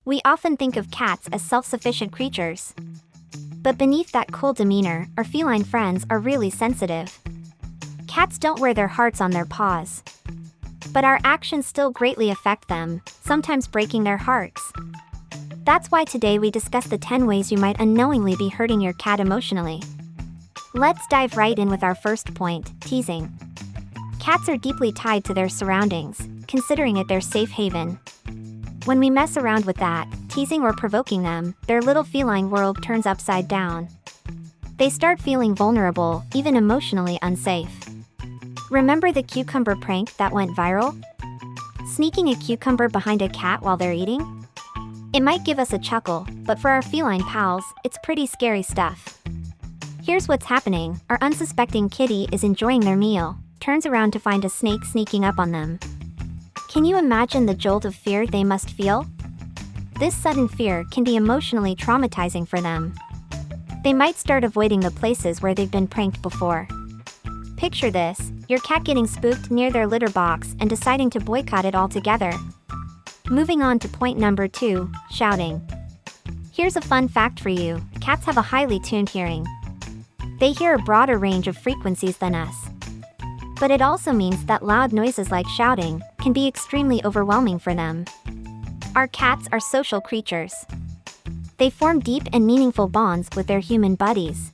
We often think of cats as self-sufficient creatures. But beneath that cool demeanor, our feline friends are really sensitive. Cats don't wear their hearts on their paws. But our actions still greatly affect them, sometimes breaking their hearts. That's why today we discuss the 10 ways you might unknowingly be hurting your cat emotionally. Let's dive right in with our first point, teasing. Cats are deeply tied to their surroundings, considering it their safe haven. When we mess around with that, teasing or provoking them, their little feline world turns upside down. They start feeling vulnerable, even emotionally unsafe. Remember the cucumber prank that went viral? Sneaking a cucumber behind a cat while they're eating? It might give us a chuckle, but for our feline pals, it's pretty scary stuff. Here's what's happening. Our unsuspecting kitty is enjoying their meal, turns around to find a snake sneaking up on them. Can you imagine the jolt of fear they must feel? This sudden fear can be emotionally traumatizing for them. They might start avoiding the places where they've been pranked before. Picture this, your cat getting spooked near their litter box and deciding to boycott it altogether. Moving on to point number 2, shouting. Here's a fun fact for you, cats have a highly tuned hearing. They hear a broader range of frequencies than us. But it also means that loud noises like shouting can be extremely overwhelming for them. Our cats are social creatures. They form deep and meaningful bonds with their human buddies.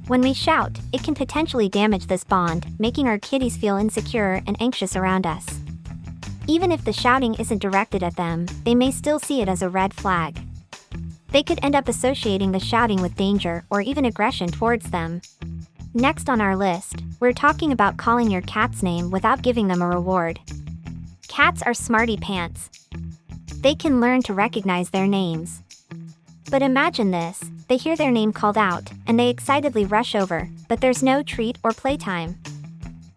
When we shout, it can potentially damage this bond, making our kitties feel insecure and anxious around us. Even if the shouting isn't directed at them, they may still see it as a red flag. They could end up associating the shouting with danger or even aggression towards them. Next on our list, we're talking about calling your cat's name without giving them a reward. Cats are smarty pants. They can learn to recognize their names. But imagine this, they hear their name called out, and they excitedly rush over, but there's no treat or playtime.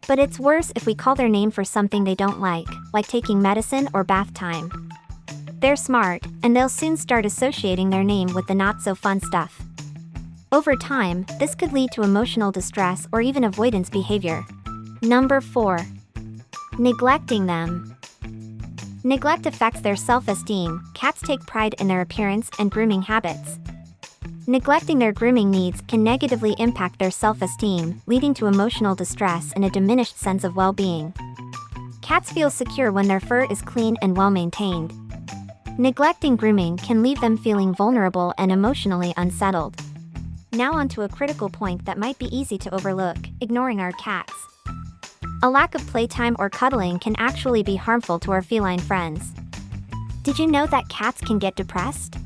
But it's worse if we call their name for something they don't like taking medicine or bath time. They're smart, and they'll soon start associating their name with the not-so-fun stuff. Over time, this could lead to emotional distress or even avoidance behavior. Number 4. Neglecting them. Neglect affects their self-esteem. Cats take pride in their appearance and grooming habits. Neglecting their grooming needs can negatively impact their self-esteem, leading to emotional distress and a diminished sense of well-being. Cats feel secure when their fur is clean and well-maintained. Neglecting grooming can leave them feeling vulnerable and emotionally unsettled. Now onto a critical point that might be easy to overlook, ignoring our cats. A lack of playtime or cuddling can actually be harmful to our feline friends. Did you know that cats can get depressed?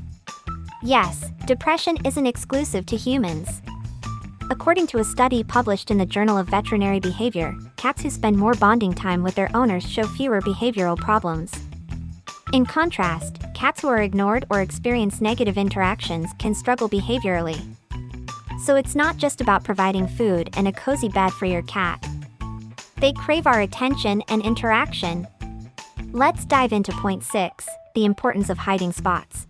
Yes, depression isn't exclusive to humans. According to a study published in the Journal of Veterinary Behavior, cats who spend more bonding time with their owners show fewer behavioral problems. In contrast, cats who are ignored or experience negative interactions can struggle behaviorally. So it's not just about providing food and a cozy bed for your cat. They crave our attention and interaction. Let's dive into point 6, the importance of hiding spots.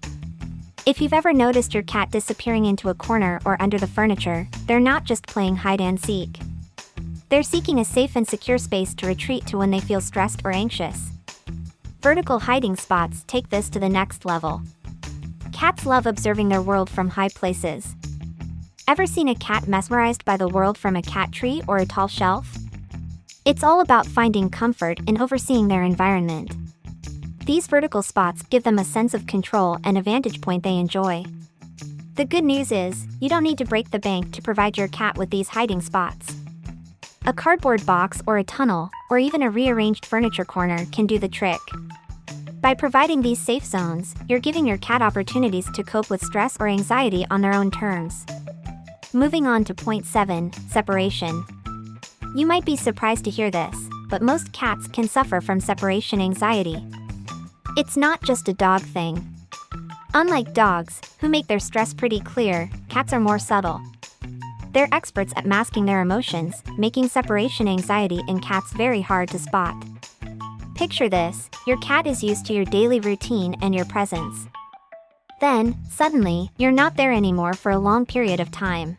If you've ever noticed your cat disappearing into a corner or under the furniture, they're not just playing hide and seek. They're seeking a safe and secure space to retreat to when they feel stressed or anxious. Vertical hiding spots take this to the next level. Cats love observing their world from high places. Ever seen a cat mesmerized by the world from a cat tree or a tall shelf? It's all about finding comfort in overseeing their environment. These vertical spots give them a sense of control and a vantage point they enjoy. The good news is, you don't need to break the bank to provide your cat with these hiding spots. A cardboard box or a tunnel, or even a rearranged furniture corner can do the trick. By providing these safe zones, you're giving your cat opportunities to cope with stress or anxiety on their own terms. Moving on to point 7, separation. You might be surprised to hear this, but most cats can suffer from separation anxiety. It's not just a dog thing. Unlike dogs, who make their stress pretty clear, cats are more subtle. They're experts at masking their emotions, making separation anxiety in cats very hard to spot. Picture this, your cat is used to your daily routine and your presence. Then, suddenly, you're not there anymore for a long period of time.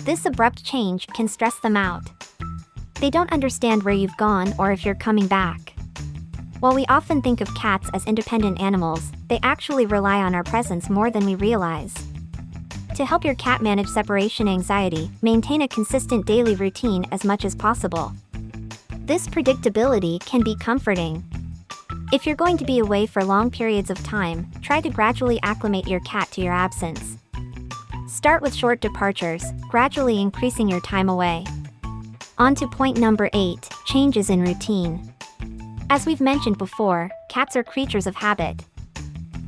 This abrupt change can stress them out. They don't understand where you've gone or if you're coming back. While we often think of cats as independent animals, they actually rely on our presence more than we realize. To help your cat manage separation anxiety, maintain a consistent daily routine as much as possible. This predictability can be comforting. If you're going to be away for long periods of time, try to gradually acclimate your cat to your absence. Start with short departures, gradually increasing your time away. On to point number 8, changes in routine. As we've mentioned before, cats are creatures of habit.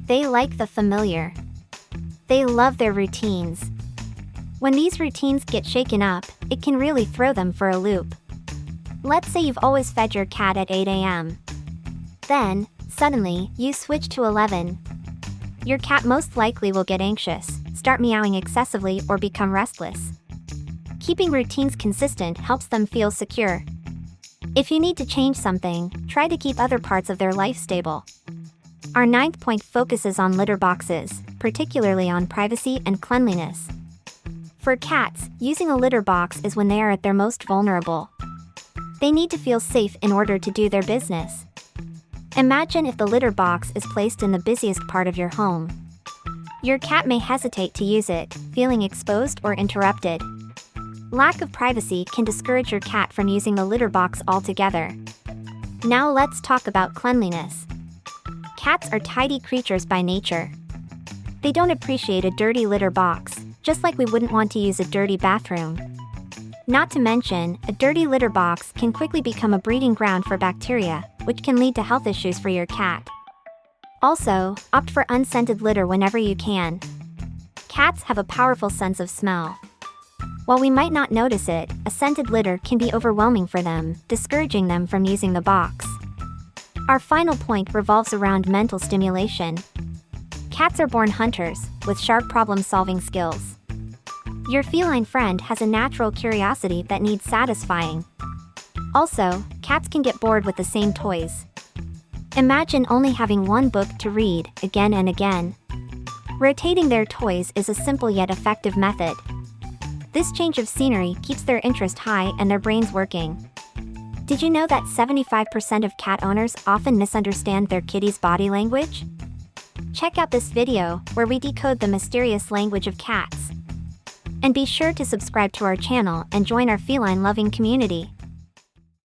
They like the familiar. They love their routines. When these routines get shaken up, it can really throw them for a loop. Let's say you've always fed your cat at 8 a.m. Then, suddenly, you switch to 11. Your cat most likely will get anxious, start meowing excessively, or become restless. Keeping routines consistent helps them feel secure. If you need to change something, try to keep other parts of their life stable. Our 9th point focuses on litter boxes, particularly on privacy and cleanliness. For cats, using a litter box is when they are at their most vulnerable. They need to feel safe in order to do their business. Imagine if the litter box is placed in the busiest part of your home. Your cat may hesitate to use it, feeling exposed or interrupted. Lack of privacy can discourage your cat from using the litter box altogether. Now let's talk about cleanliness. Cats are tidy creatures by nature. They don't appreciate a dirty litter box, just like we wouldn't want to use a dirty bathroom. Not to mention, a dirty litter box can quickly become a breeding ground for bacteria, which can lead to health issues for your cat. Also, opt for unscented litter whenever you can. Cats have a powerful sense of smell. While we might not notice it, a scented litter can be overwhelming for them, discouraging them from using the box. Our final point revolves around mental stimulation. Cats are born hunters, with sharp problem-solving skills. Your feline friend has a natural curiosity that needs satisfying. Also, cats can get bored with the same toys. Imagine only having one book to read, again and again. Rotating their toys is a simple yet effective method. This change of scenery keeps their interest high and their brains working. Did you know that 75% of cat owners often misunderstand their kitty's body language? Check out this video, where we decode the mysterious language of cats. And be sure to subscribe to our channel and join our feline-loving community.